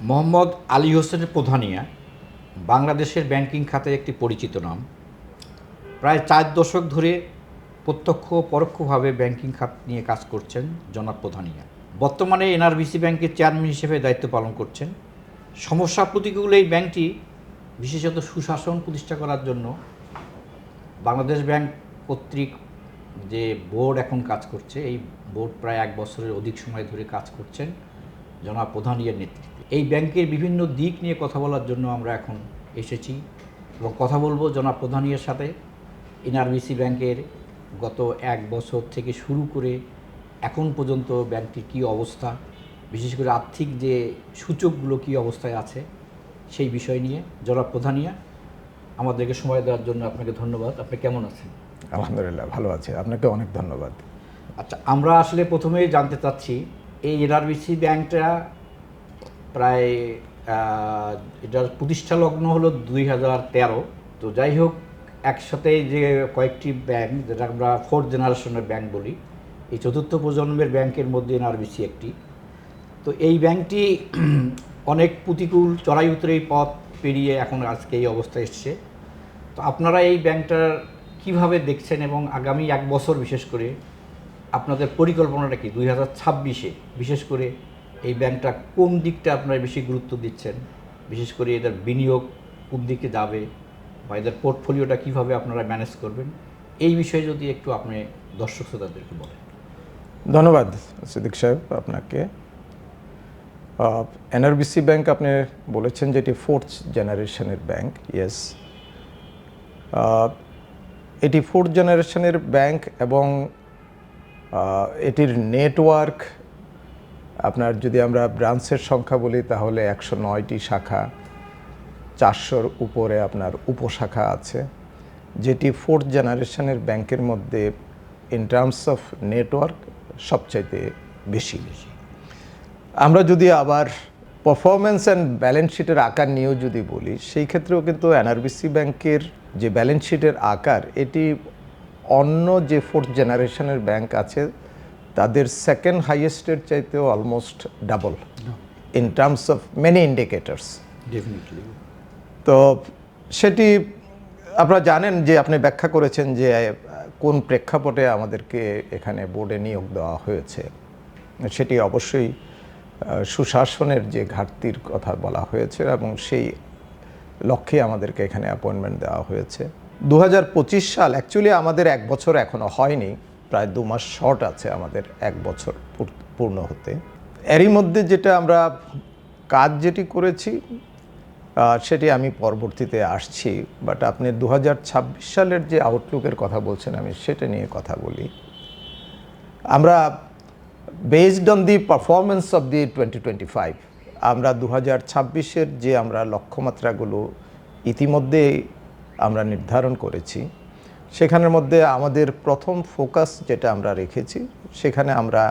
মোহাম্মদ আলী হোসেনের প্রধানিয়া বাংলাদেশের ব্যাংকিং খাতে একটি পরিচিত নাম। প্রায় 4 দশক ধরে প্রত্যক্ষ ও পরোক্ষভাবে ব্যাংকিং খাত নিয়ে কাজ করছেন জনাব প্রধানিয়া। বর্তমানে এনআরবিসি ব্যাংকের চেয়ারম্যান হিসেবে দায়িত্ব পালন করছেন। সমস্যা প্রতিকূল এই ব্যাংকটি বিশেষত সুশাসন প্রতিষ্ঠা করার জন্য বাংলাদেশ ব্যাংক কর্তৃক যে বোর্ড এখন কাজ করছে, এই বোর্ড প্রায় 1 বছরের অধিক সময় ধরে কাজ করছেন জনাব প্রধানিয়ার নেতৃত্বে। এই ব্যাংকের বিভিন্ন দিক নিয়ে কথা বলার জন্য আমরা এখন এসেছি এবং কথা বলবো জনাব প্রধানিয়ার সাথে। এনআরবিসি ব্যাংকের গত 1 বছর থেকে শুরু করে এখন পর্যন্ত ব্যাংকটির কী অবস্থা, বিশেষ করে আর্থিক যে সূচকগুলো কী অবস্থায় আছে সেই বিষয় নিয়ে। জনাব প্রধানিয়া, আমাদেরকে সময় দেওয়ার জন্য আপনাকে ধন্যবাদ। আপনি কেমন আছেন? আলহামদুলিল্লাহ, ভালো আছে। আপনাকে অনেক ধন্যবাদ। আচ্ছা, আমরা আসলে প্রথমেই জানতে চাচ্ছি এই এনআরবিসি ব্যাংকটা প্রায় এটার প্রতিষ্ঠা লগ্ন হলো 2013। তো যাই হোক, একসাথে যে কয়েকটি ব্যাংক, যেটা আমরা 4th জেনারেশনের ব্যাংক বলি, এই 4র্থ প্রজন্মের ব্যাংকের মধ্যে এনআরবিসি একটি। তো এই ব্যাংকটি অনেক প্রতিকূল চড়াই উতরাই পথ পেরিয়ে এখন আজকে এই অবস্থায় এসছে। তো আপনারা এই ব্যাংকটার কিভাবে দেখছেন এবং আগামী 1 বছর বিশেষ করে আপনাদের পরিকল্পনাটা কি 2026-এ, বিশেষ করে এই ব্যাংকটা কোন দিকটা আপনারা বেশি গুরুত্ব দিচ্ছেন, বিশেষ করে এদের বিনিয়োগ কোন দিকে যাবে বা এদের পোর্টফোলিওটা কীভাবে আপনারা ম্যানেজ করবেন, এই বিষয়ে যদি একটু আপনি দর্শক শ্রোতাদেরকে বলেন। ধন্যবাদ সিদ্দিক সাহেব আপনাকে। এনআরবিসি ব্যাংক আপনি বলেছেন যে এটি 4th জেনারেশনের ব্যাংক। ইয়েস, এটি 4th জেনারেশনের ব্যাংক এবং এটির নেটওয়ার্ক, আপনার যদি আমরা ব্রাঞ্চের সংখ্যা বলি তাহলে 109টি শাখা, 400-র উপরে আপনার উপশাখা আছে, যেটি 4th জেনারেশনের ব্যাংকের মধ্যে ইন টার্মস অফ নেটওয়ার্ক সবচাইতে বেশি। আমরা যদি আবার পারফরমেন্স অ্যান্ড ব্যালেন্স শিটের আকার নিয়েও যদি বলি, সেই ক্ষেত্রেও কিন্তু এনআরবিসি ব্যাংকের যে ব্যালেন্স শিটের আকার, এটি অন্য যে 4th জেনারেশনের ব্যাংক আছে তাদের সেকেন্ড হাইয়েস্টের চাইতেও almost double in terms of many indicators. Definitely. তো সেটি আপনারা জানেন যে আপনি ব্যাখ্যা করেছেন যে কোন প্রেক্ষাপটে আমাদেরকে এখানে বোর্ডে নিয়োগ দেওয়া হয়েছে। সেটি অবশ্যই সুশাসনের যে ঘাটতির কথা বলা হয়েছে এবং সেই লক্ষ্যে আমাদেরকে এখানে অ্যাপয়েন্টমেন্ট দেওয়া হয়েছে। 2025 সাল অ্যাকচুয়ালি আমাদের 1 বছর এখনও হয়নি, প্রায় 2 মাস শর্ট আছে আমাদের 1 বছর পূর্ণ হতে। এরই মধ্যে যেটা আমরা কাজ যেটি করেছি সেটি আমি পরবর্তীতে আসছি, বাট আপনি 2026 সালের যে আউটলুকের কথা বলছেন আমি সেটা নিয়ে কথা বলি। আমরা based on the performance of the 2025 আমরা 2026-এর যে আমরা লক্ষ্যমাত্রাগুলো ইতিমধ্যে আমরা নির্ধারণ করেছি, সেখানের মধ্যে আমাদের প্রথম ফোকাস যেটা আমরা রেখেছি, সেখানে আমরা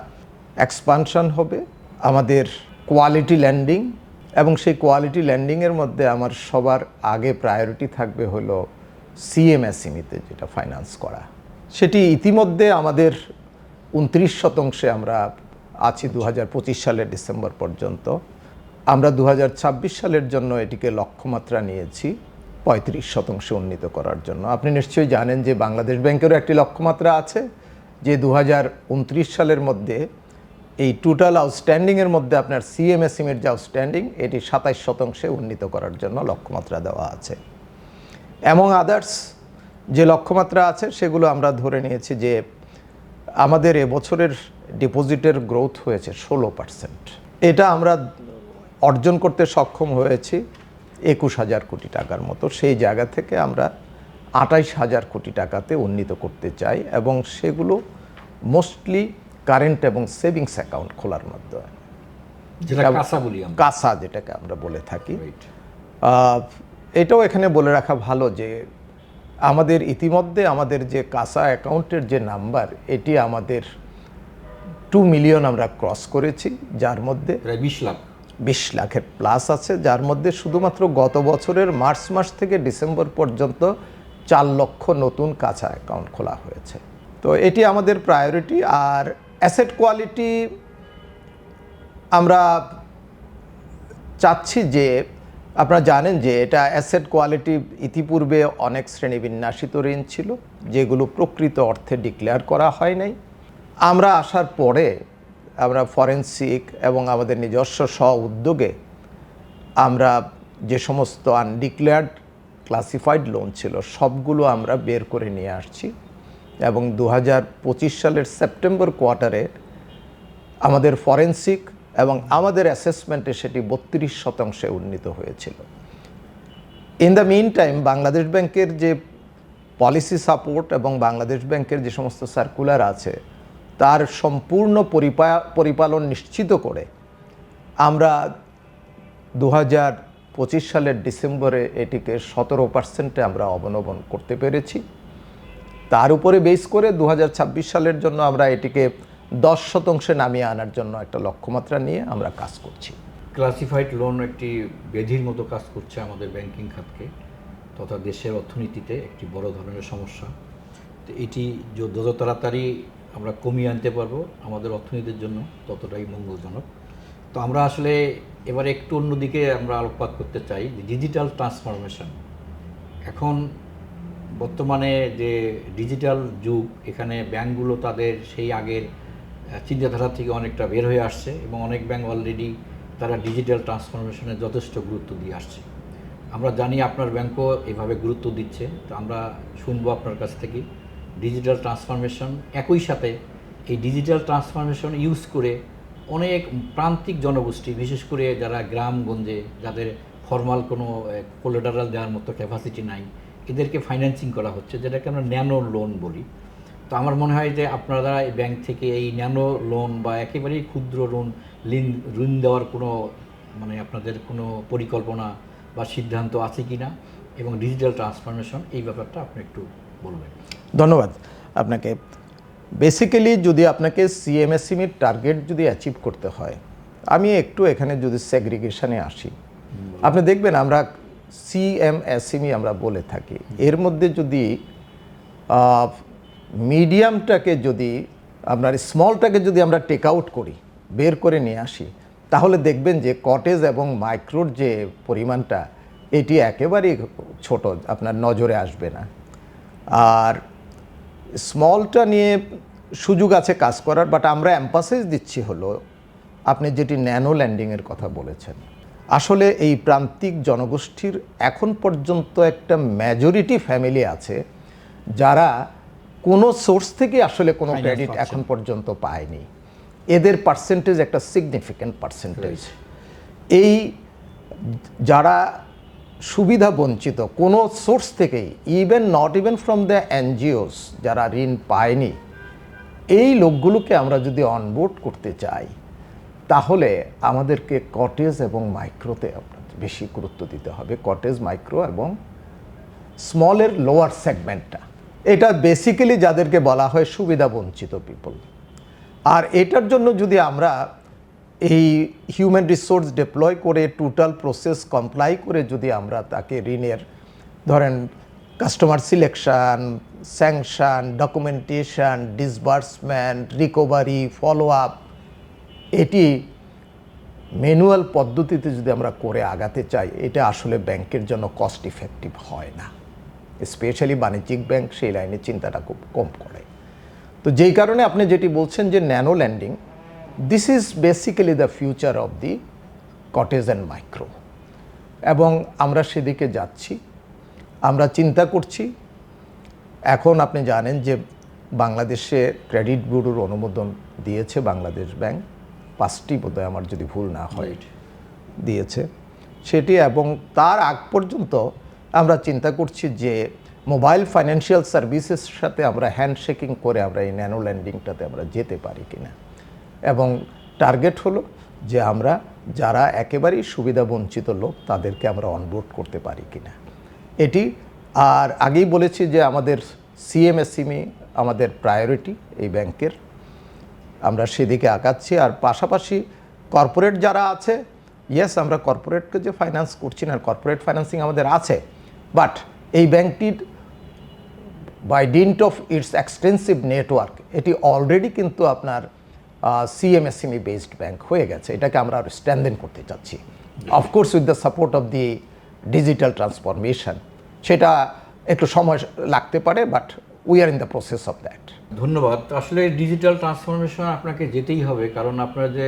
এক্সপানশন হবে, আমাদের কোয়ালিটি ল্যান্ডিং, এবং সেই কোয়ালিটি ল্যান্ডিংয়ের মধ্যে আমার সবার আগে প্রায়োরিটি থাকবে হলো সিএমএসএমইতে যেটা ফাইন্যান্স করা। সেটি ইতিমধ্যে আমাদের 29% আমরা আছি 2025 সালের ডিসেম্বর পর্যন্ত। আমরা 2026 সালের জন্য এটিকে লক্ষ্যমাত্রা নিয়েছি 35% উন্নীত করার জন্য। আপনি নিশ্চয়ই জানেন যে বাংলাদেশ ব্যাংকেরও একটি লক্ষ্যমাত্রা আছে যে 2029 সালের মধ্যে এই টোটাল আউটস্ট্যান্ডিংয়ের মধ্যে আপনার সিএমএসএমইর যে আউটস্ট্যান্ডিং, এটি 27% উন্নীত করার জন্য লক্ষ্যমাত্রা দেওয়া আছে। এবং আদার্স যে লক্ষ্যমাত্রা আছে সেগুলো আমরা ধরে নিয়েছি যে আমাদের এবছরের ডিপোজিটের গ্রোথ হয়েছে 16%। এটা আমরা অর্জন করতে সক্ষম হয়েছি 21,000 কোটি টাকার মতো। সেই জায়গা থেকে আমরা 28,000 কোটি টাকাতে উন্নীত করতে চাই, এবং সেগুলো মোস্টলি কারেন্ট এবং সেভিংস অ্যাকাউন্ট খোলার মাধ্যমে, কাসা যেটাকে আমরা বলে থাকি। এটাও এখানে বলে রাখা ভালো যে আমাদের ইতিমধ্যে আমাদের যে কাসা অ্যাকাউন্টের যে নাম্বার, এটি আমাদের 2 মিলিয়ন আমরা ক্রস করেছি, যার মধ্যে 20 লাখের প্লাস আছে, যার মধ্যে শুধুমাত্র গত বছরের মার্চ মাস থেকে ডিসেম্বর পর্যন্ত 4 লক্ষ নতুন কাসা অ্যাকাউন্ট খোলা হয়েছে। তো এটি আমাদের প্রায়োরিটি। আর অ্যাসেট কোয়ালিটি আমরা চাচ্ছি যে আপনারা জানেন যে এটা অ্যাসেট কোয়ালিটি ইতিপূর্বে অনেক শ্রেণীবিন্যাসিত ঋণ ছিল যেগুলো প্রকৃত অর্থে ডিক্লেয়ার করা হয় নাই। আমরা আসার পরে আমরা ফরেনসিক এবং আমাদের নিজস্ব স্ব উদ্যোগে আমরা যে সমস্ত আনডিক্লেয়ার্ড ক্লাসিফাইড লোন ছিল সবগুলো আমরা বের করে নিয়ে আসছি এবং 2025 সালের সেপ্টেম্বর কোয়ার্টারে আমাদের ফরেনসিক এবং আমাদের অ্যাসেসমেন্টে সেটি 32% উন্নীত হয়েছিল। In the meantime Bangladesh ব্যাংকের যে পলিসি সাপোর্ট এবং বাংলাদেশ ব্যাংকের যে সমস্ত সার্কুলার আছে তার সম্পূর্ণ পরিপালন নিশ্চিত করে আমরা 2025 সালের ডিসেম্বরে এটিকে 17% আমরা অবনমন করতে পেরেছি। তার উপরে বেস করে 2026 সালের জন্য আমরা এটিকে 10% নামিয়ে আনার জন্য একটা লক্ষ্যমাত্রা নিয়ে আমরা কাজ করছি। ক্লাসিফাইড লোন একটি ব্যাধির মতো কাজ করছে আমাদের ব্যাংকিং খাতকে তথা দেশের অর্থনীতিতে একটি বড় ধরনের সমস্যা। তো এটি যত তাড়াতাড়ি আমরা কমিয়ে আনতে পারবো আমাদের অর্থনীতির জন্য ততটাই মঙ্গলজনক। তো আমরা আসলে এবারে একটু অন্যদিকে আমরা আলোকপাত করতে চাই যে ডিজিটাল ট্রান্সফরমেশন। এখন বর্তমানে যে ডিজিটাল যুগ, এখানে ব্যাংকগুলো তাদের সেই আগের চিন্তাধারা থেকে অনেকটা বের হয়ে আসছে এবং অনেক ব্যাংক অলরেডি তারা ডিজিটাল ট্রান্সফরমেশনে যথেষ্ট গুরুত্ব দিয়ে আসছে। আমরা জানি আপনার ব্যাংকও এভাবে গুরুত্ব দিচ্ছে। তো আমরা শুনবো আপনার কাছ থেকে ডিজিটাল ট্রান্সফরমেশন, একই সাথে এই ডিজিটাল ট্রান্সফরমেশন ইউজ করে অনেক প্রান্তিক জনগোষ্ঠী, বিশেষ করে যারা গ্রামগঞ্জে যাদের ফর্মাল কোনো কোলাটারাল দেওয়ার মতো ক্যাপাসিটি নাই, এদেরকে ফাইন্যান্সিং করা হচ্ছে, যেটাকে আমরা ন্যানো লোন বলি। তো আমার মনে হয় যে আপনারা এই ব্যাংক থেকে এই ন্যানো লোন বা একেবারেই ক্ষুদ্র ঋণ দেওয়ার কোনো আপনাদের কোনো পরিকল্পনা বা সিদ্ধান্ত আছে কি না, এবং ডিজিটাল ট্রান্সফরমেশন এই ব্যাপারটা আপনি একটু বলবেন। ধন্যবাদ আপনাকে। বেসিক্যালি যদি আপনাকে সিএমএসএমইর টার্গেট যদি অ্যাচিভ করতে হয়, আমি একটু এখানে যদি সেগ্রিগেশনে আসি, আপনি দেখবেন আমরা সিএমএসএমই আমরা বলে থাকি, এর মধ্যে যদি মিডিয়ামটাকে যদি আপনার স্মলটাকে যদি আমরা টেক আউট করি, বের করে নিয়ে আসি, তাহলে দেখবেন যে কটেজ এবং মাইক্রোর যে পরিমাণটা এটি একেবারেই ছোট, আপনার নজরে আসবে না। আর স্মলটা নিয়ে সুযোগ আছে কাজ করার, বাট আমরা এমফাসাইজ দিচ্ছি হলো আপনি যেটি ন্যানো ল্যান্ডিংয়ের কথা বলেছেন। আসলে এই প্রান্তিক জনগোষ্ঠীর এখন পর্যন্ত একটা মেজরিটি ফ্যামিলি আছে যারা কোনো সোর্স থেকে আসলে কোনো ক্রেডিট এখন পর্যন্ত পায়নি। এদের পার্সেন্টেজ একটা সিগনিফিক্যান্ট পার্সেন্টেজ। এই যারা সুবিধা বঞ্চিত কোনো সোর্স থেকেই, not even from the NGOs, যারা ঋণ পায়নি, এই লোকগুলোকে আমরা যদি অনবোর্ড করতে চাই তাহলে আমাদেরকে কটেজ এবং মাইক্রোতে বেশি গুরুত্ব দিতে হবে। কটেজ, মাইক্রো এবং স্মলের লোয়ার সেগমেন্টটা, এটা বেসিক্যালি যাদেরকে বলা হয় সুবিধা বঞ্চিত পিপল। আর এটার জন্য যদি আমরা এই হিউম্যান রিসোর্স ডিপ্লয় করে টোটাল প্রসেস কমপ্লাই করে যদি আমরা তাকে ঋণের ধরেন customer selection, sanction, documentation, disbursement, recovery, follow up, এটি ম্যানুয়াল পদ্ধতিতে যদি আমরা করে আগাতে চাই, এটা আসলে ব্যাংকের জন্য কস্ট ইফেক্টিভ হয় না। স্পেশালি বাণিজ্যিক ব্যাংক সেই লাইনে চিন্তাটা খুব কম করে। তো যেই কারণে আপনি যেটি বলছেন যে nano landing, this is basically the future of the cottage and micro, এবং আমরা সেদিকে যাচ্ছি। আমরা চিন্তা করছি। এখন আপনি জানেন যে বাংলাদেশে ক্রেডিট ব্যুরোর অনুমোদন দিয়েছে বাংলাদেশ ব্যাংক, 5টি বোধহয় আমার যদি ভুল না হয় দিয়েছে সেটি, এবং তার আগ পর্যন্ত আমরা চিন্তা করছি যে মোবাইল ফাইন্যান্সিয়াল সার্ভিসের সাথে আমরা হ্যান্ডশেকিং করে আমরা এই ন্যানো ল্যান্ডিংটাতে আমরা যেতে পারি কিনা, এবং টার্গেট হলো যে আমরা যারা একেবারেই সুবিধা বঞ্চিত লোক তাদেরকে আমরা অনবোর্ড করতে পারি কিনা এটি। আর আগেই বলেছি যে আমাদের সিএমএসএমই আমাদের প্রায়োরিটি এই ব্যাংকের, আমরা সেদিকে আগাচ্ছি। আর পাশাপাশি কর্পোরেট যারা আছে, ইয়েস আমরা কর্পোরেটকে যে ফাইন্যান্স করছি না, কর্পোরেট ফাইন্যান্সিং আমাদের আছে, বাট এই ব্যাংকটির by dint of its extensive network এটি অলরেডি কিন্তু আপনার সিএমএসএমই বেসড ব্যাংক হয়ে গেছে। এটাকে আমরা আরও স্ট্রেনথেন করতে চাচ্ছি। Of course with the support of the digital transformation. সেটা একটু সময় লাগতে পারে, but we are in the process of that. ধন্যবাদ। আসলে ডিজিটাল ট্রান্সফরমেশন আপনাকে যেতেই হবে, কারণ আপনার যে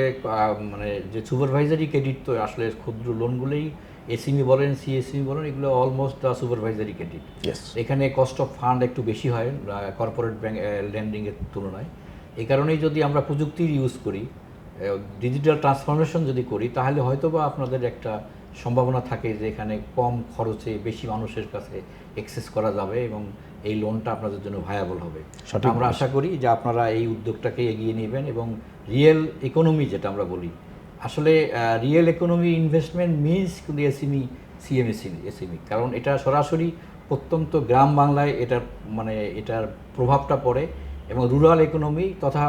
মানে যে সুপারভাইজারি ক্রেডিট, তো আসলে ক্ষুদ্র লোনগুলোই এসএমই বলেন, সিএসএমই বলেন, এগুলো almost the supervisory credit. Yes. এখানে কস্ট অফ ফান্ড একটু বেশি হয় কর্পোরেট ব্যাংক ল্যান্ডিংয়ের তুলনায়। এই কারণেই যদি আমরা প্রযুক্তির ইউজ করি, ডিজিটাল ট্রান্সফরমেশন যদি করি, তাহলে হয়তো বা আপনাদের একটা সম্ভাবনা থাকে যে এখানে কম খরচে বেশি মানুষের কাছে অ্যাক্সেস করা যাবে এবং এই লোনটা আপনাদের জন্য ভায়াবল হবে। সঠিক আমরা আশা করি যে আপনারা এই উদ্যোগটাকে এগিয়ে নেবেন এবং রিয়েল ইকোনমি যেটা আমরা বলি, আসলে রিয়েল ইকোনমি ইনভেস্টমেন্ট মিনস কিন্তু এসএমই, কারণ এটা সরাসরি প্রত্যন্ত গ্রাম বাংলায় এটার মানে এটার প্রভাবটা পড়ে এবং রুরাল ইকোনমি তথা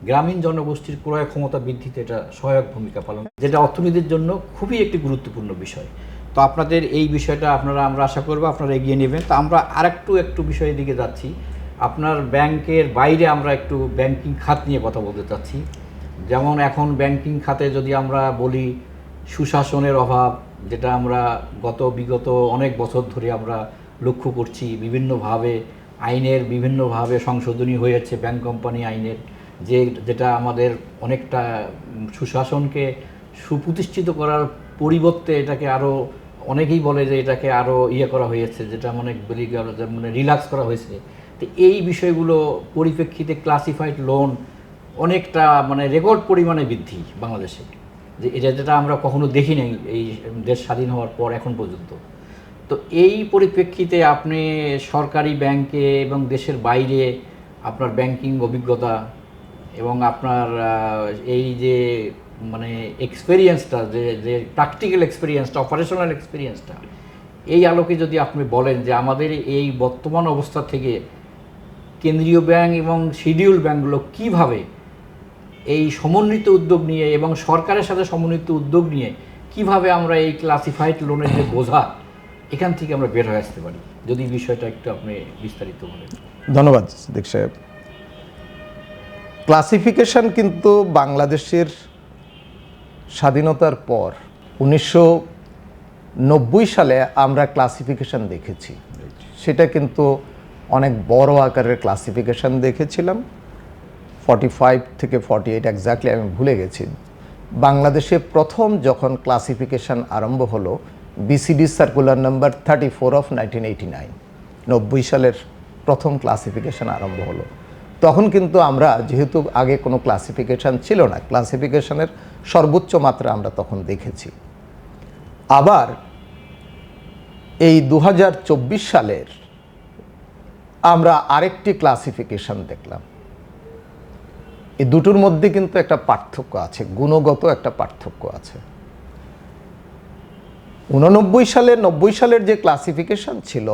গ্রামীণ জনগোষ্ঠীর ক্রয় ক্ষমতা বৃদ্ধিতে এটা সহায়ক ভূমিকা পালন, যেটা অর্থনীতির জন্য খুবই একটি গুরুত্বপূর্ণ বিষয়। তো আপনাদের এই বিষয়টা আমরা আশা করব আপনারা এগিয়ে নেবেন। তো আমরা একটু বিষয়ের দিকে যাচ্ছি। আপনার ব্যাংকের বাইরে আমরা একটু ব্যাংকিং খাত নিয়ে কথা বলতে চাচ্ছি। যেমন এখন ব্যাংকিং খাতে যদি আমরা বলি, সুশাসনের অভাব, যেটা আমরা বিগত অনেক বছর ধরে আমরা লক্ষ্য করছি। বিভিন্নভাবে সংশোধনী হয়েছে ব্যাংক কোম্পানি আইনের, যেটা আমাদের অনেকটা সুশাসনকে সুপ্রতিষ্ঠিত করার পরিবর্তে এটাকে আরও অনেকেই বলে যে এটাকে আরও করা হয়েছে, যেটা মানে রিল্যাক্স করা হয়েছে। তো এই বিষয়গুলো পরিপ্রেক্ষিতে ক্লাসিফাইড লোন অনেকটা মানে রেকর্ড পরিমাণে বৃদ্ধি বাংলাদেশে, যেটা আমরা কখনো দেখি নাই এই দেশ স্বাধীন হওয়ার পর এখন পর্যন্ত। তো এই পরিপ্রেক্ষিতে আপনি সরকারি ব্যাংকে এবং দেশের বাইরে আপনার ব্যাংকিং অভিজ্ঞতা এবং আপনার এই যে মানে এক্সপেরিয়েন্সটা, যে প্র্যাকটিক্যাল এক্সপেরিয়েন্সটা, অপারেশনাল এক্সপেরিয়েন্সটা, এই আলোকে যদি আপনি বলেন যে আমাদের এই বর্তমান অবস্থা থেকে কেন্দ্রীয় ব্যাংক এবং শিডিউল ব্যাংকগুলো কীভাবে এই সমন্বিত উদ্যোগ নিয়ে এবং সরকারের সাথে সমন্বিত উদ্যোগ নিয়ে কিভাবে আমরা এই ক্লাসিফাইড লোনের যে বোঝা, এখান থেকে আমরা বের হয়ে আসতে পারি, যদি বিষয়টা একটু আপনি বিস্তারিত বলেন। ধন্যবাদ সিদ্দিক সাহেব। ক্লাসিফিকেশন কিন্তু বাংলাদেশের স্বাধীনতার পর 1990 সালে আমরা ক্লাসিফিকেশন দেখেছি। সেটা কিন্তু অনেক বড় আকারের ক্লাসিফিকেশন দেখেছিলাম, 45 থেকে 48 এক্স্যাক্টলি আমি ভুলে গেছি। বাংলাদেশে প্রথম যখন ক্লাসিফিকেশন আরম্ভ হলো, বিসিডি সার্কুলার নাম্বার 34 অফ 1989, 90 সালের প্রথম ক্লাসিফিকেশন আরম্ভ হলো। তখন কিন্তু আমরা, যেহেতু আগে কোনো ক্লাসিফিকেশন ছিল না, ক্লাসিফিকেশনের সর্বোচ্চ মাত্রা আমরা তখন দেখেছি। আবার এই 2024 সালের আমরা আরেকটি ক্লাসিফিকেশন দেখলাম। এই দুটোর মধ্যে কিন্তু একটা পার্থক্য আছে, গুণগত একটা পার্থক্য আছে। 90 সালের যে ক্লাসিফিকেশন ছিল,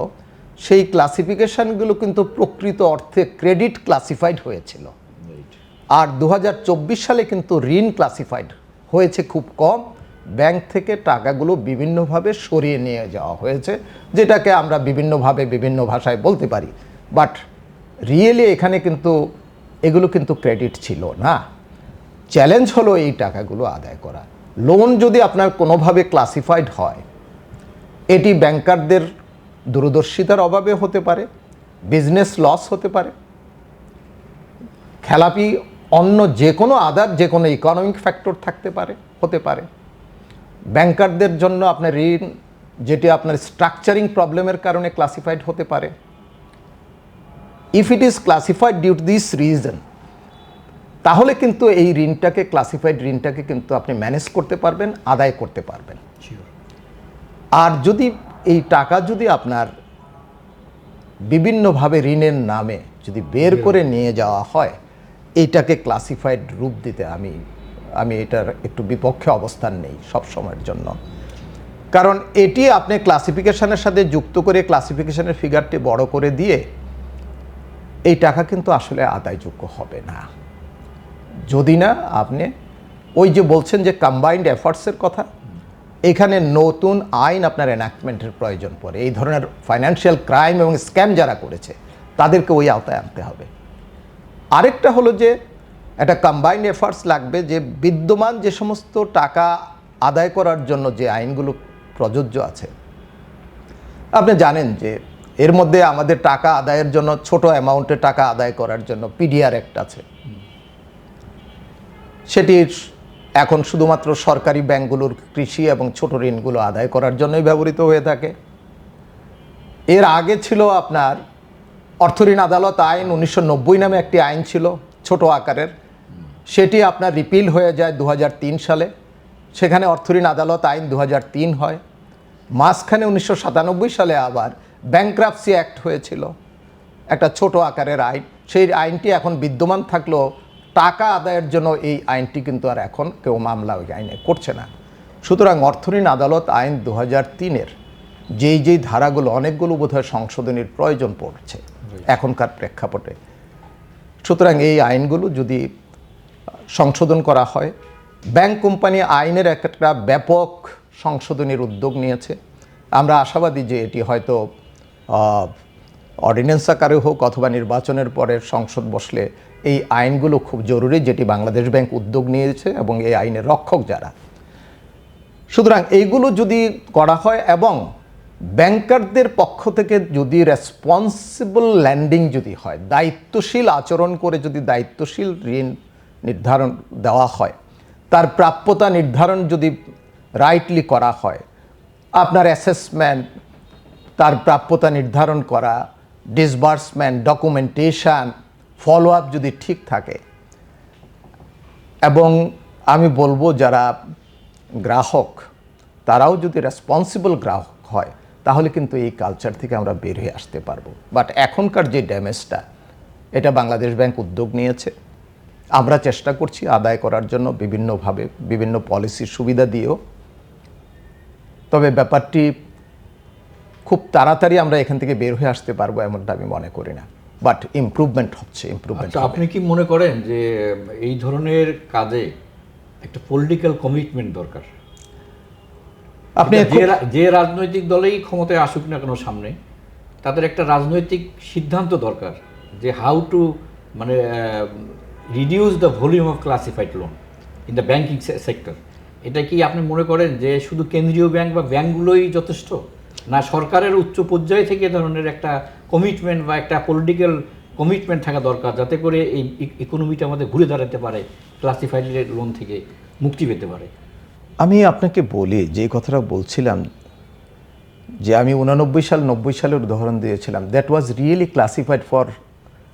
সেই ক্লাসিফিকেশনগুলো কিন্তু প্রকৃত অর্থে ক্রেডিট ক্লাসিফাইড হয়েছিল। আর 2024 সালে কিন্তু ঋণ ক্লাসিফাইড হয়েছে খুব কম। ব্যাংক থেকে টাকাগুলো বিভিন্নভাবে সরিয়ে নিয়ে যাওয়া হয়েছে, যেটাকে আমরা বিভিন্নভাবে বিভিন্ন ভাষায় বলতে পারি। বাট রিয়েলি এখানে কিন্তু এগুলো কিন্তু ক্রেডিট ছিল না। চ্যালেঞ্জ হলো এই টাকাগুলো আদায় করা। লোন যদি আপনার কোনোভাবে ক্লাসিফাইড হয়, এটি ব্যাংকারদের দূরদর্শিতার অভাবে হতে পারে, বিজনেস লস হতে পারে, খেলাপি অন্য যে কোনো ইকোনমিক ফ্যাক্টর হতে পারে। ব্যাংকারদের জন্য আপনার ঋণ, যেটি আপনার স্ট্রাকচারিং প্রবলেমের কারণে ক্লাসিফাইড হতে পারে। If it is classified due to this reason, তাহলে কিন্তু এই ক্লাসিফাইড ঋণটাকে কিন্তু আপনি ম্যানেজ করতে পারবেন, আদায় করতে পারবেন। আর যদি এই টাকা যদি আপনার বিভিন্নভাবে ঋণের নামে যদি বের করে নিয়ে যাওয়া হয়, এইটাকে ক্লাসিফাইড রূপ দিতে আমি এটার একটু বিপক্ষে অবস্থান নেই সব সময়ের জন্য। কারণ এটি আপনি ক্লাসিফিকেশনের সাথে যুক্ত করে ক্লাসিফিকেশনের ফিগারটি বড় করে দিয়ে এই টাকা কিন্তু আসলে আদায়যোগ্য হবে না, যদি না আপনি ওই যে বলছেন যে কম্বাইন্ড এফার্টসের কথা, এখানে নতুন আইন আপনার এনাক্টমেন্টের প্রয়োজন পড়ে। এই ধরনের ফাইন্যান্সিয়াল ক্রাইম এবং স্ক্যাম যারা করেছে তাদেরকে ওই আওতায় আনতে হবে। আরেকটা হলো যে একটা কম্বাইন্ড এফার্টস লাগবে, যে বিদ্যমান যে সমস্ত টাকা আদায় করার জন্য যে আইনগুলো প্রযোজ্য আছে, আপনি জানেন যে এর মধ্যে আমাদের টাকা আদায়ের জন্য, ছোট অ্যামাউন্টে টাকা আদায় করার জন্য পিডিআর অ্যাক্ট আছে। সেটি এখন শুধুমাত্র সরকারি ব্যাংকগুলোর কৃষি এবং ছোট ঋণগুলো আদায় করার জন্যই ব্যবহৃত হয়ে থাকে। এর আগে ছিল আপনার অর্থঋণ আদালত আইন 1990 নামে একটি আইন ছিল ছোট আকারের, সেটি আপনার রিপিল হয়ে যায় 2003 সালে। সেখানে অর্থঋণ আদালত আইন 2003 হয়। মাঝখানে 1997 সালে আবার ব্যাংক্রাপসি অ্যাক্ট হয়েছিল, একটা ছোট আকারের আইন। সেই আইনটি এখন বিদ্যমান থাকলেও টাকা আদায়ের জন্য এই আইনটি কিন্তু আর এখন কেউ মামলা ওই আইনে করছে না। সুতরাং অর্থঋণ আদালত আইন 2003-এর যেই ধারাগুলো, অনেকগুলো বোধহয় সংশোধনীর প্রয়োজন পড়ছে এখনকার প্রেক্ষাপটে। সুতরাং এই আইনগুলো যদি সংশোধন করা হয়, ব্যাংক কোম্পানি আইনের একটা ব্যাপক সংশোধনীর উদ্যোগ নিয়েছে। আমরা আশাবাদী যে এটি হয়তো অর্ডিন্যান্স আকারে হোক অথবা নির্বাচনের পরে সংসদ বসলে এই আইনগুলো খুব জরুরি, যেটি বাংলাদেশ ব্যাংক উদ্যোগ নিয়েছে এবং এই আইনের রক্ষক যারা। সুতরাং এইগুলো যদি করা হয় এবং ব্যাংকারদের পক্ষ থেকে যদি রেসপন্সিবল ল্যান্ডিং যদি হয়, দায়িত্বশীল আচরণ করে যদি দায়িত্বশীল ঋণ নির্ধারণ দেওয়া হয়, তার প্রাপ্যতা নির্ধারণ যদি রাইটলি করা হয়, আপনার অ্যাসেসমেন্ট, তার প্রাপ্যতা নির্ধারণ করা, ডিসবার্সমেন্ট, ডকুমেন্টেশন, ফলো আপ যদি ঠিক থাকে, এবং আমি বলবো যারা গ্রাহক তারাও যদি রেসপন্সিবল গ্রাহক হয়, তাহলে কিন্তু এই কালচার থেকে আমরা বের হয়ে আসতে পারবো। বাট এখনকার যে ড্যামেজটা, এটা বাংলাদেশ ব্যাংক উদ্যোগ নিয়েছে, আমরা চেষ্টা করছি আদায় করার জন্য বিভিন্নভাবে, বিভিন্ন পলিসির সুবিধা দিয়েও। তবে ব্যাপারটি খুব তাড়াতাড়ি আমরা এখান থেকে বের হয়ে আসতে পারবো এমনটা আমি মনে করি না, বাট ইমপ্রুভমেন্ট হচ্ছে, ইমপ্রুভমেন্ট। আপনি কি মনে করেন যে এই ধরনের কাজে একটা পলিটিক্যাল কমিটমেন্ট দরকার? আপনি যে রাজনৈতিক দলেই ক্ষমতায় আসুক না কেন সামনে, তাদের একটা রাজনৈতিক সিদ্ধান্ত দরকার যে হাউ টু মানে reduce the volume of classified loan in the banking sector. এটা কি আপনি মনে করেন যে শুধু কেন্দ্রীয় ব্যাংক বা ব্যাংকগুলোই যথেষ্ট, না সরকারের উচ্চ পর্যায়ে থেকে এ ধরনের একটা কমিটমেন্ট বা একটা পলিটিক্যাল কমিটমেন্ট থাকা দরকার, যাতে করে এই ইকোনমিটা আমাদের ঘুরে দাঁড়াতে পারে, ক্লাসিফাইড লোন থেকে মুক্তি পেতে পারে? আমি আপনাকে বলি যে কথাটা বলছিলাম, যে আমি 89 সালের উদাহরণ দিয়েছিলাম, that was really classified for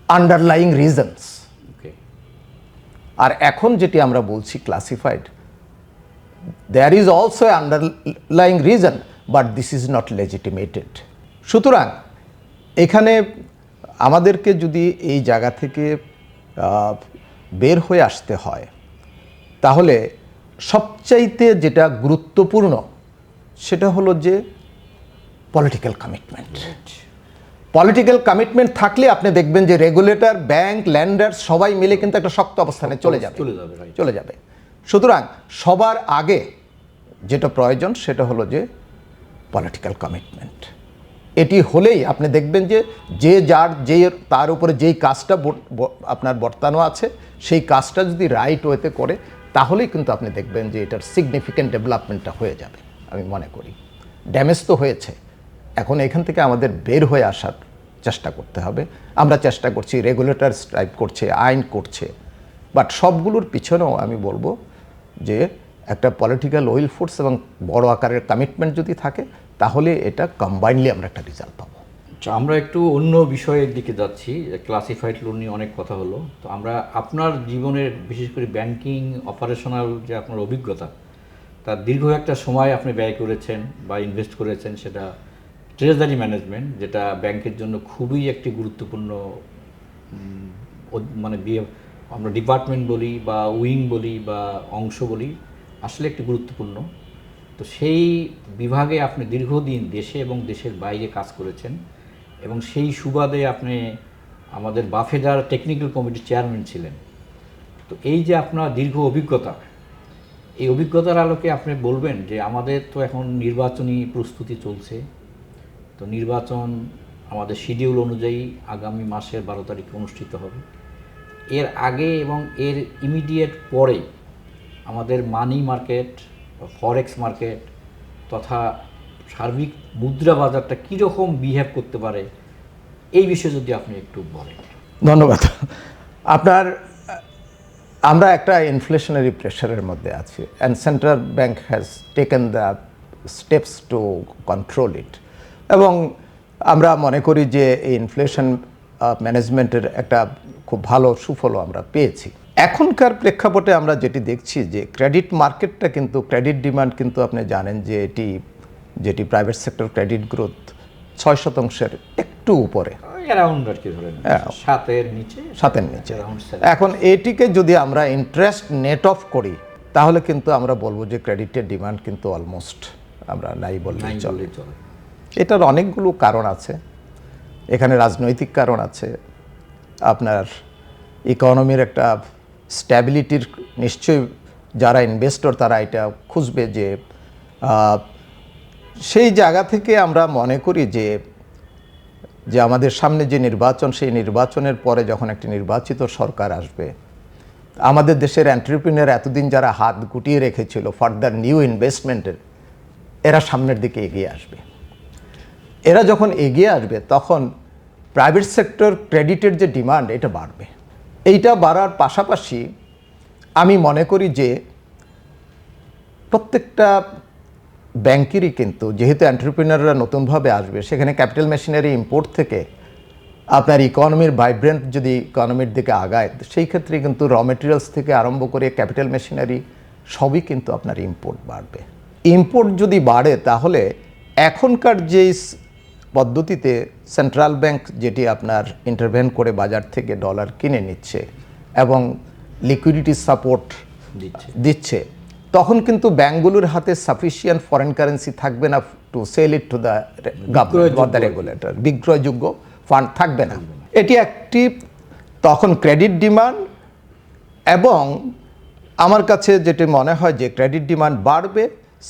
underlying reasons. আর এখন যেটি আমরা বলছি classified, there is also underlying reason, but this is not legitimated. সুতরাং এখানে আমাদেরকে যদি এই জায়গা থেকে বের হয়ে আসতে হয়, তাহলে সবচাইতে যেটা গুরুত্বপূর্ণ সেটা হলো যে পলিটিক্যাল কমিটমেন্ট। পলিটিক্যাল কমিটমেন্ট থাকলে আপনি দেখবেন যে রেগুলেটর, ব্যাংক, ল্যান্ডার সবাই মিলে কিন্তু একটা শক্ত অবস্থানে চলে যাবে। সুতরাং সবার আগে যেটা প্রয়োজন সেটা হলো যে পলিটিক্যাল কমিটমেন্ট। এটি হলেই আপনি দেখবেন যে তার উপরে যেই কাজটা আপনার বর্তানো আছে, সেই কাজটা যদি রাইট ওয়েতে করে, তাহলেই কিন্তু আপনি দেখবেন যে এটার সিগনিফিক্যান্ট ডেভেলপমেন্টটা হয়ে যাবে। আমি মনে করি ড্যামেজ তো হয়েছে, এখন এখান থেকে আমাদের বের হয়ে আসার চেষ্টা করতে হবে। আমরা চেষ্টা করছি, রেগুলেটর স্ট্রাইভ করছে, আইন করছে, বাট সবগুলোর পিছনেও আমি বলবো যে একটা পলিটিক্যাল উইল ফোর্স এবং বড় আকারের কমিটমেন্ট যদি থাকে, তাহলে এটা কম্বাইনলি আমরা একটা রেজাল্ট পাবো। আমরা একটু অন্য বিষয়ের দিকে যাচ্ছি। ক্লাসিফাইড লোন নিয়ে অনেক কথা হলো, তো আমরা আপনার জীবনের বিশেষ করে ব্যাংকিং অপারেশনাল যে আপনার অভিজ্ঞতা, তার দীর্ঘ একটা সময় আপনি ব্যয় করেছেন বা ইনভেস্ট করেছেন, সেটা ট্রেজারি ম্যানেজমেন্ট, যেটা ব্যাংকের জন্য খুবই একটি গুরুত্বপূর্ণ মানে আমরা ডিপার্টমেন্ট বলি বা উইং বলি বা অংশ বলি, আসলে একটি গুরুত্বপূর্ণ। তো সেই বিভাগে আপনি দীর্ঘদিন দেশে এবং দেশের বাইরে কাজ করেছেন, এবং সেই সুবাদে আপনি আমাদের বাফেদার টেকনিক্যাল কমিটির চেয়ারম্যান ছিলেন। তো এই যে আপনার দীর্ঘ অভিজ্ঞতা, এই অভিজ্ঞতার আলোকে আপনি বলবেন যে আমাদের তো এখন নির্বাচনী প্রস্তুতি চলছে, তো নির্বাচন আমাদের শিডিউল অনুযায়ী আগামী মাসের 12 তারিখে অনুষ্ঠিত হবে। এর আগে এবং এর ইমিডিয়েট পরে আমাদের মানি মার্কেট, ফরেক্স মার্কেট তথা সার্বিক মুদ্রা বাজারটা কীরকম বিহেভ করতে পারে, এই বিষয়ে যদি আপনি একটু বলেন। ধন্যবাদ। আমরা একটা ইনফ্লেশনারি প্রেশারের মধ্যে আছি, and central bank has taken the steps to control it, এবং আমরা মনে করি যে এই ইনফ্লেশন ম্যানেজমেন্টের একটা খুব ভালো সুফলও আমরা পেয়েছি। এখনকার প্রেক্ষাপটে আমরা যেটি দেখছি যে ক্রেডিট মার্কেটটা কিন্তু, ক্রেডিট ডিমান্ড কিন্তু আপনি জানেন যে যেটি প্রাইভেট সেক্টর ক্রেডিট গ্রোথ 6% একটু উপরে, অ্যারাউন্ড আর কি ধরেন 7-এর নিচে। এখন এটিকে যদি আমরা ইন্টারেস্ট নেট অফ করি তাহলে কিন্তু আমরা বলবো যে ক্রেডিটের ডিমান্ড কিন্তু অলমোস্ট আমরা নাই বললেই চলে। এটার অনেকগুলো কারণ আছে, এখানে রাজনৈতিক কারণ আছে, আপনার ইকোনমির একটা স্ট্যাবিলিটির, নিশ্চয়ই যারা ইনভেস্টর তারা এটা খুঁজবে যে সেই জায়গা থেকে আমরা মনে করি যে আমাদের সামনে যে নির্বাচন, সেই নির্বাচনের পরে যখন একটি নির্বাচিত সরকার আসবে, আমাদের দেশের এন্টারপ্রিনিয়র এতদিন যারা হাত গুটিয়ে রেখেছিল ফার্দার নিউ ইনভেস্টমেন্টের, এরা সামনের দিকে এগিয়ে আসবে। এরা যখন এগিয়ে আসবে তখন প্রাইভেট সেক্টর ক্রেডিটের যে ডিমান্ড এটা বাড়বে। এইটা বাড়ার পাশাপাশি আমি মনে করি যে প্রত্যেকটা ব্যাংকেরই কিন্তু, যেহেতু এন্টারপ্রিনিয়ররা নতুনভাবে আসবে, সেখানে ক্যাপিটাল মেশিনারি ইম্পোর্ট থেকে আপনার ইকোনমির ভাইব্রেন্ট যদি ইকোনমির দিকে আগায়, সেই ক্ষেত্রে কিন্তু র মেটেরিয়ালস থেকে আরম্ভ করে ক্যাপিটাল মেশিনারি সবই কিন্তু আপনার ইম্পোর্ট বাড়বে। ইম্পোর্ট যদি বাড়ে তাহলে এখনকার যেই পদ্ধতিতে সেন্ট্রাল ব্যাংক যেটি আপনার ইন্টারভেন করে বাজার থেকে ডলার কিনে নিচ্ছে এবং লিকুইডিটি সাপোর্ট দিচ্ছে, তখন কিন্তু ব্যাংকগুলোর হাতে সাফিসিয়েন্ট ফরেন কারেন্সি থাকবে না to sell it to the government, the regulator. বিক্রয়যোগ্য ফান্ড থাকবে না। এটি একটি তখন ক্রেডিট ডিমান্ড, এবং আমার কাছে যেটি মনে হয় যে ক্রেডিট ডিমান্ড বাড়বে,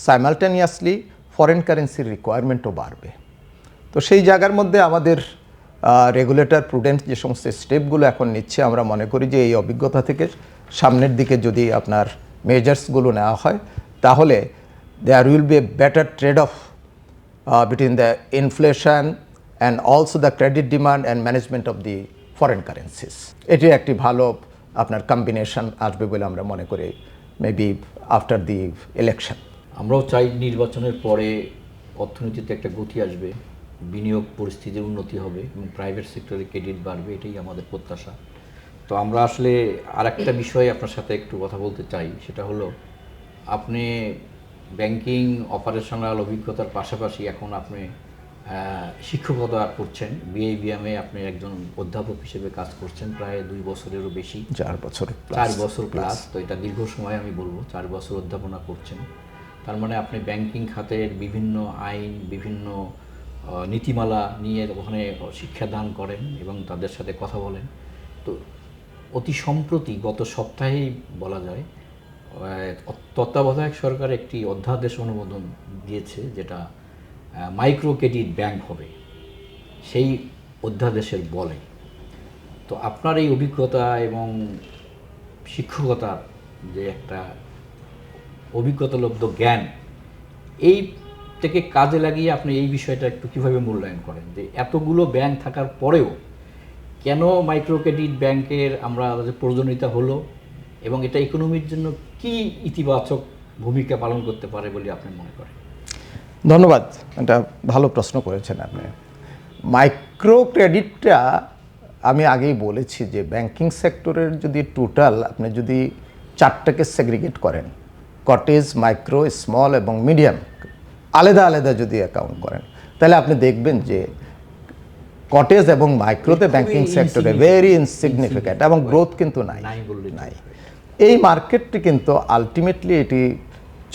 সাইমালটেনিয়াসলি ফরেন কারেন্সির রিকোয়ারমেন্টও বাড়বে। তো সেই জায়গার মধ্যে আমাদের রেগুলেটর প্রুডেন্ট যে সমস্ত স্টেপগুলো এখন নিচ্ছে, আমরা মনে করি যে এই অভিজ্ঞতা থেকে সামনের দিকে যদি আপনার মেজার্সগুলো নেওয়া হয় তাহলে there will be a better trade off between the inflation and also the credit demand and management of the foreign currencies. এটি একটি ভালো আপনার কম্বিনেশন আসবে বলে আমরা মনে করি, মেবি আফটার দি ইলেকশন। আমরাও চাই নির্বাচনের পরে অর্থনীতিতে একটা গতি আসবে, বিনিয়োগ পরিস্থিতির উন্নতি হবে এবং প্রাইভেট সেক্টরে ক্রেডিট বাড়বে, এটাই আমাদের প্রত্যাশা। তো আমরা আসলে আরেকটা বিষয়ে আপনার সাথে একটু কথা বলতে চাই, সেটা হলো আপনি ব্যাংকিং অপারেশনাল অভিজ্ঞতার পাশাপাশি এখন আপনি শিক্ষকতা করছেন, বিএবিএমে আপনি একজন অধ্যাপক হিসেবে কাজ করছেন প্রায় 2 বছরেরও বেশি, 4 বছর প্লাস। তো এটা দীর্ঘ সময়, আমি বলবো 4 বছর অধ্যাপনা করছেন। তার মানে আপনি ব্যাংকিং খাতের বিভিন্ন আইন, বিভিন্ন নীতিমালা নিয়ে ওখানে শিক্ষাদান করেন এবং তাদের সাথে কথা বলেন। তো অতি সম্প্রতি গত সপ্তাহেই বলা যায় তত্ত্বাবধায়ক সরকার একটি অধ্যাদেশ অনুমোদন দিয়েছে, যেটা মাইক্রো ক্রেডিট ব্যাংক হবে সেই অধ্যাদেশের বলে। তো আপনার এই অভিজ্ঞতা এবং শিক্ষকতার যে একটা অভিজ্ঞতালব্ধ জ্ঞান, এই থেকে কাজে লাগিয়ে আপনি এই বিষয়টা একটু কীভাবে মূল্যায়ন করেন যে এতগুলো ব্যাংক থাকার পরেও কেন মাইক্রো ক্রেডিট ব্যাংকের আমরা প্রয়োজনীয়তা হলো, এবং এটা ইকোনমির জন্য কি ইতিবাচক ভূমিকা পালন করতে পারে বলে আপনি মনে করেন? ধন্যবাদ, এটা ভালো প্রশ্ন করেছেন আপনি। মাইক্রো ক্রেডিটটা আমি আগেই বলেছি যে ব্যাংকিং সেক্টরের যদি টোটাল আপনি যদি 4টাকে সেগ্রিগেট করেন, কটেজ, মাইক্রো, স্মল এবং মিডিয়াম, আলাদা আলাদা যদি অ্যাকাউন্ট করেন, তাহলে আপনি দেখবেন যে কটেজ এবং মাইক্রোতে ব্যাংকিং সেক্টরে ভেরি ইনসিগনিফিক্যান্ট, এবং গ্রোথ কিন্তু নাই। এই মার্কেটটি কিন্তু আলটিমেটলি এটি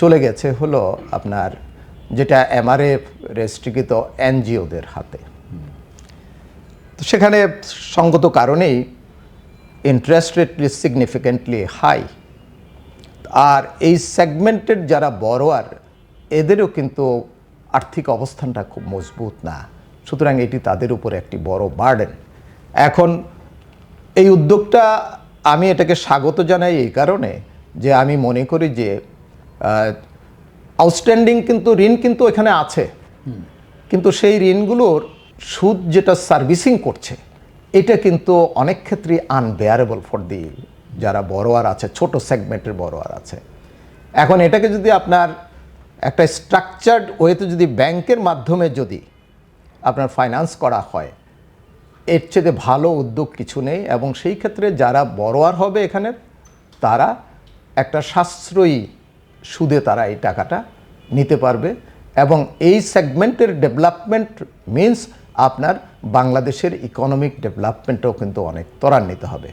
চলে গেছে হলো আপনার যেটা এমআরএ রেস্ট্রিক্ট এনজিওদের হাতে। তো সেখানে সঙ্গত কারণেই ইন্টারেস্ট রেট সিগনিফিক্যান্টলি হাই, আর এই সেগমেন্টের যারা বড়োয়ার এদেরও কিন্তু আর্থিক অবস্থানটা খুব মজবুত না, সুতরাং এটি তাদের উপর একটি বড় বার্ডেন। এখন এই উদ্যোগটা আমি এটাকে স্বাগত জানাই এই কারণে যে আমি মনে করি যে আউটস্ট্যান্ডিং কিন্তু ঋণ কিন্তু এখানে আছে, কিন্তু সেই ঋণগুলোর সুদ যেটা সার্ভিসিং করছে এটা কিন্তু অনেক ক্ষেত্রে আনবেয়ারেবল ফর দি যারা বড়োয়ার আছে, ছোট সেগমেন্টের বড়োয়ার আছে। এখন এটাকে যদি আপনার একটা স্ট্রাকচার্ড ওয়েতে যদি ব্যাংকের মাধ্যমে যদি আপনার ফাইন্যান্স করা হয়, এর চেয়ে ভালো উদ্যোগ কিছু নেই। এবং সেই ক্ষেত্রে যারা বড়োয়ার হবে এখানে, তারা একটা সাশ্রয়ী সুদে তারা এই টাকাটা নিতে পারবে। এবং এই সেগমেন্টের ডেভেলপমেন্ট মিন্স আপনার বাংলাদেশের ইকোনমিক ডেভেলপমেন্টও কিন্তু অনেক ত্বরান্বিত হবে।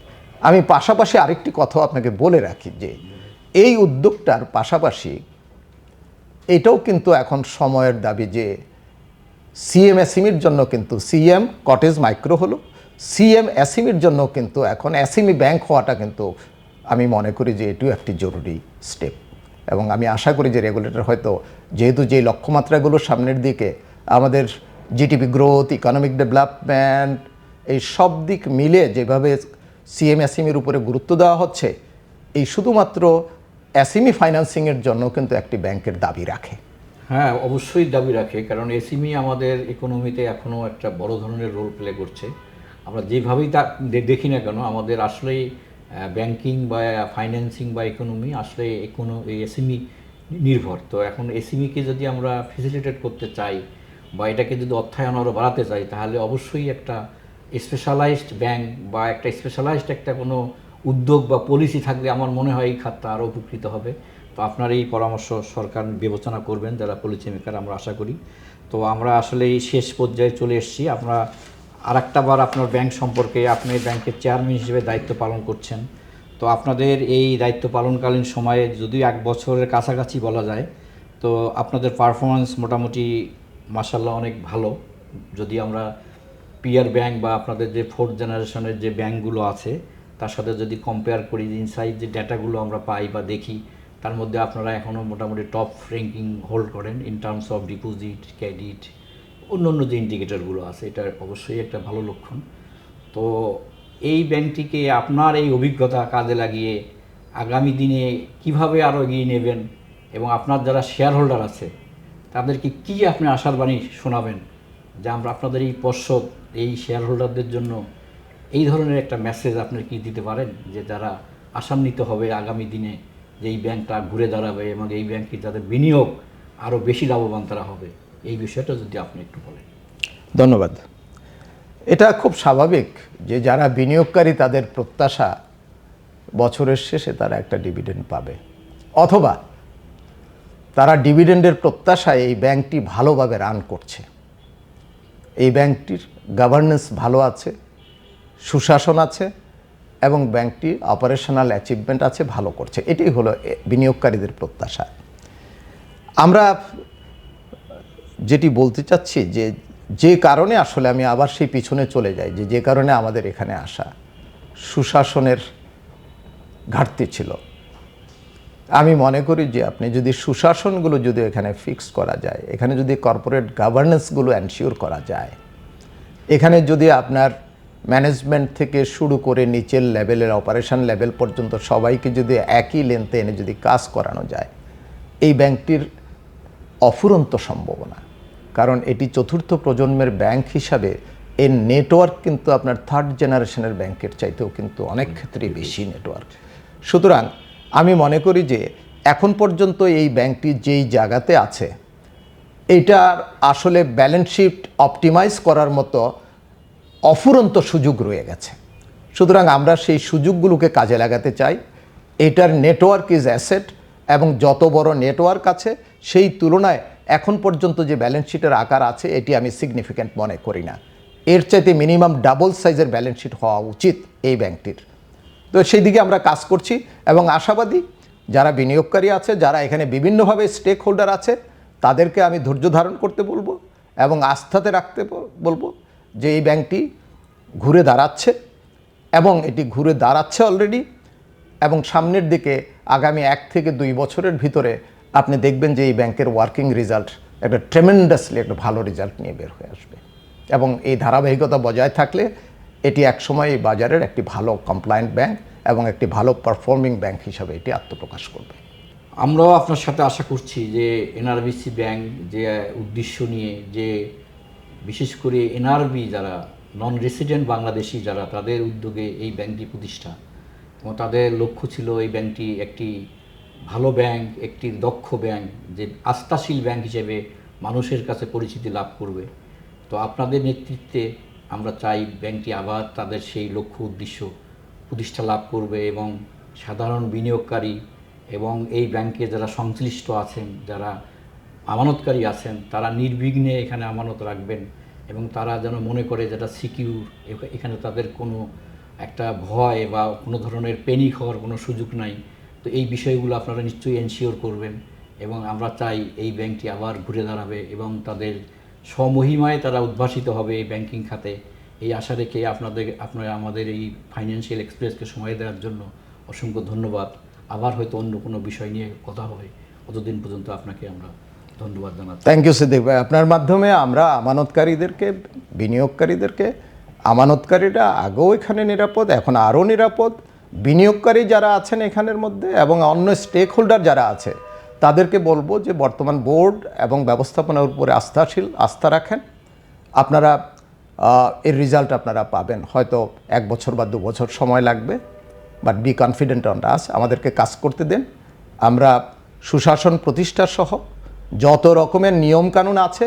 আমি পাশাপাশি আরেকটি কথাও আপনাকে বলে রাখি যে এই উদ্যোগটার পাশাপাশি এটাও কিন্তু এখন সময়ের দাবি যে সিএমএসএমইর জন্য কিন্তু সিএম কটেজ মাইক্রো হলো, সিএমএসএমইর জন্য কিন্তু এখন এসএমই ব্যাংক হওয়াটা কিন্তু আমি মনে করি যে এটিও একটি জরুরি স্টেপ। এবং আমি আশা করি যে রেগুলেটর হয়তো যেহেতু যে লক্ষ্যমাত্রাগুলো সামনের দিকে আমাদের জিডিপি গ্রোথ, ইকোনমিক ডেভেলপমেন্ট, এই সব দিক মিলে যেভাবে সিএমএসএমইর উপরে গুরুত্ব দেওয়া হচ্ছে, এই শুধুমাত্র এসএমই ফাইন্যান্সিংয়ের জন্য কিন্তু একটি ব্যাংকের দাবি রাখে। হ্যাঁ, অবশ্যই দাবি রাখে, কারণ এসএমই আমাদের ইকোনমিতে এখনও একটা বড় ধরনের রোল প্লে করছে। আমরা যেভাবেই তা দেখি না কেন, আমাদের আসলেই ব্যাংকিং বা ফাইন্যান্সিং বা ইকোনমি আসলে এসএমই নির্ভর। তো এখন এসএমইকে যদি আমরা ফেসিলিটেট করতে চাই বা এটাকে যদি অর্থায়ন আরও বাড়াতে চাই, তাহলে অবশ্যই একটা স্পেশালাইজড ব্যাংক বা একটা স্পেশালাইজড একটা কোনো উদ্যোগ বা পলিসি থাকলে আমার মনে হয় এই খাতটা আরও উপকৃত হবে। তো আপনার এই পরামর্শ সরকার বিবেচনা করবেন যারা পলিসি মেকার, আমরা আশা করি। তো আমরা আসলে এই শেষ পর্যায়ে চলে এসেছি। আমরা আরেকটা বার আপনার ব্যাংক সম্পর্কে, আপনি ব্যাংকের চেয়ারম্যান হিসেবে দায়িত্ব পালন করছেন। তো আপনাদের এই দায়িত্ব পালনকালীন সময়ে যদিও 1 বছরের কাছাকাছি বলা যায়, তো আপনাদের পারফরমেন্স মোটামুটি মাশাআল্লাহ অনেক ভালো। যদি আমরা পিয়ার ব্যাংক বা আপনাদের যে 4th জেনারেশনের যে ব্যাংকগুলো আছে তার সাথে যদি কম্পেয়ার করি, ইনসাইড যে ডেটাগুলো আমরা পাই বা দেখি, তার মধ্যে আপনারা এখনও মোটামুটি টপ র্যাঙ্কিং হোল্ড করেন in terms of deposit, credit, অন্য যে ইন্ডিকেটরগুলো আছে। এটা অবশ্যই একটা ভালো লক্ষণ। তো এই ব্যাংকটিকে আপনার এই অভিজ্ঞতা কাজে লাগিয়ে আগামী দিনে কিভাবে আরও এগিয়ে নেবেন এবং আপনার যারা শেয়ার হোল্ডার আছে তাদেরকে কী আপনি আশার বাণী শোনাবেন যে আমরা আপনাদের এই পর্ষদ এই শেয়ার হোল্ডারদের জন্য এই ধরনের একটা মেসেজ আপনি কি দিতে পারেন যে যারা আশান্বিত হবে আগামী দিনে যে এই ব্যাংকটা ঘুরে দাঁড়াবে এবং এই ব্যাংকে যাদের বিনিয়োগ আরও বেশি লাভবান তারা হবে, এই বিষয়টা যদি আপনি একটু বলেন। ধন্যবাদ। এটা খুব স্বাভাবিক যে যারা বিনিয়োগকারী তাদের প্রত্যাশা বছরের শেষে তারা একটা ডিভিডেন্ড পাবে, অথবা তারা ডিভিডেন্ডের প্রত্যাশায় এই ব্যাংকটি ভালোভাবে রান করছে, এই ব্যাংকটির গভর্নেন্স ভালো আছে, সুশাসন আছে এবং ব্যাংকটি অপারেশনাল অ্যাচিভমেন্ট আছে, ভালো করছে। এটাই হলো বিনিয়োগকারীদের প্রত্যাশা। আমরা যেটি বলতে চাচ্ছি যে কারণে আসলে আমি আবার সেই পিছনে চলে যাই, যে কারণে আমাদের এখানে আসা, সুশাসনের ঘাটতি ছিল। আমি মনে করি যে আপনি যদি সুশাসনগুলো যদি এখানে ফিক্স করা যায়, এখানে যদি কর্পোরেট গভর্নেন্সগুলো এনশিওর করা যায়, এখানে যদি আপনার ম্যানেজমেন্ট থেকে শুরু করে নিচের লেভেলের অপারেশন লেভেল পর্যন্ত সবাইকে যদি একই লেনতে এনে যদি কাজ করানো যায়, এই ব্যাংকটির অফুরন্ত সম্ভাবনা। কারণ এটি 4র্থ প্রজন্মের ব্যাংক হিসাবে এর নেটওয়ার্ক কিন্তু আপনার 3rd জেনারেশনের ব্যাংকের চাইতেও কিন্তু অনেক ক্ষেত্রেই বেশি নেটওয়ার্ক। সুতরাং আমি মনে করি যে এখন পর্যন্ত এই ব্যাংকটি যেই জায়গাতে আছে, এটার আসলে ব্যালেন্স শিট অপটিমাইজ করার মতো অফুরন্ত সুযোগ রয়ে গেছে। সুতরাং আমরা সেই সুযোগগুলোকে কাজে লাগাতে চাই। এটার নেটওয়ার্ক ইজ অ্যাসেট, এবং যত বড় নেটওয়ার্ক আছে সেই তুলনায় এখন পর্যন্ত যে ব্যালেন্স শিটের আকার আছে এটি আমি সিগনিফিক্যান্ট মনে করি না। এর চাইতে মিনিমাম ডাবল সাইজের ব্যালেন্স শিট হওয়া উচিত এই ব্যাংকটির। তো সেই দিকে আমরা কাজ করছি এবং আশাবাদী যারা বিনিয়োগকারী আছে, যারা এখানে বিভিন্নভাবে স্টেক হোল্ডার আছে, তাদেরকে আমি ধৈর্য ধারণ করতে বলবো এবং আস্থাতে রাখতে বলবো যে এই ব্যাংকটি ঘুরে দাঁড়াচ্ছে এবং এটি ঘুরে দাঁড়াচ্ছে অলরেডি, এবং সামনের দিকে আগামী 1 থেকে 2 বছরের ভিতরে আপনি দেখবেন যে এই ব্যাংকের ওয়ার্কিং রেজাল্ট একটা ট্রেমেন্ডাসলি একটা ভালো রেজাল্ট নিয়ে বের হয়ে আসবে। এবং এই ধারাবাহিকতা বজায় থাকলে এটি একসময় এই বাজারের একটি ভালো কমপ্লায়েন্ট ব্যাংক এবং একটি ভালো পারফর্মিং ব্যাংক হিসাবে এটি আত্মপ্রকাশ করবে। আমরাও আপনার সাথে আশা করছি যে এনআরবিসি ব্যাংক যে উদ্দেশ্য নিয়ে, যে বিশেষ করে এনআরবি যারা নন রেসিডেন্ট বাংলাদেশি যারা, তাদের উদ্যোগে এই ব্যাংকটি প্রতিষ্ঠা, এবং তাদের লক্ষ্য ছিল এই ব্যাংকটি একটি ভালো ব্যাংক, একটি দক্ষ ব্যাংক, যে আস্থাশীল ব্যাংক হিসেবে মানুষের কাছে পরিচিতি লাভ করবে। তো আপনাদের নেতৃত্বে আমরা চাই ব্যাংকটি আবার তাদের সেই লক্ষ্য উদ্দেশ্য প্রতিষ্ঠা লাভ করবে, এবং সাধারণ বিনিয়োগকারী এবং এই ব্যাংকে যারা সংশ্লিষ্ট আছেন, যারা আমানতকারী আছেন, তারা নির্বিঘ্নে এখানে আমানত রাখবেন, এবং তারা যেন মনে করে যেটা সিকিউর, এখানে তাদের কোনো একটা ভয় বা কোনো ধরনের প্যানিক হওয়ার কোনো সুযোগ নাই। তো এই বিষয়গুলো আপনারা নিশ্চয়ই এনশিওর করবেন, এবং আমরা চাই এই ব্যাংকটি আবার ঘুরে দাঁড়াবে এবং তাদের স্বমহিমায় তারা উদ্ভাসিত হবে এই ব্যাংকিং খাতে। এই আশা রেখে আপনারা আমাদের এই ফাইন্যান্সিয়াল এক্সপ্রেসকে সময় দেওয়ার জন্য অসংখ্য ধন্যবাদ। আবার হয়তো অন্য কোনো বিষয় নিয়ে কথা হবে, ততদিন পর্যন্ত আপনাকে আমরা ধন্যবাদ জানাচ্ছি। থ্যাংক ইউ সিদ্দিক ভাই। আপনার মাধ্যমে আমরা আমানতকারীদেরকে, বিনিয়োগকারীদেরকে, আমানতকারীরা আগেও এখানে নিরাপদ, এখন আরও নিরাপদ, বিনিয়োগকারী যারা আছেন এখানের মধ্যে এবং অন্য স্টেক হোল্ডার যারা আছে তাদেরকে বলবো যে বর্তমান বোর্ড এবং ব্যবস্থাপনার উপরে আস্থা রাখেন। আপনারা এর রেজাল্ট আপনারা পাবেন, হয়তো 1 বছর বা 2 বছর সময় লাগবে, বাট বি কনফিডেন্ট অন আস। আমাদেরকে কাজ করতে দেন। আমরা সুশাসন প্রতিষ্ঠা সহ যত রকমের নিয়মকানুন আছে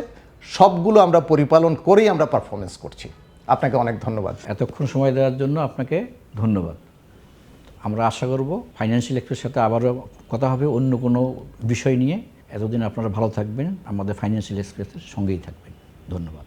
সবগুলো আমরা পরিপালন করেই আমরা পারফরমেন্স করছি। আপনাকে অনেক ধন্যবাদ। এতক্ষণ সময় দেওয়ার জন্য আপনাকে ধন্যবাদ। আমরা আশা করব ফাইন্যান্সিয়াল এক্সপ্রেসের সাথে আবারও কথা হবে অন্য কোনো বিষয় নিয়ে। এতদিন আপনারা ভালো থাকবেন, আমাদের ফাইন্যান্সিয়াল এক্সপ্রেসের সঙ্গেই থাকবেন। ধন্যবাদ।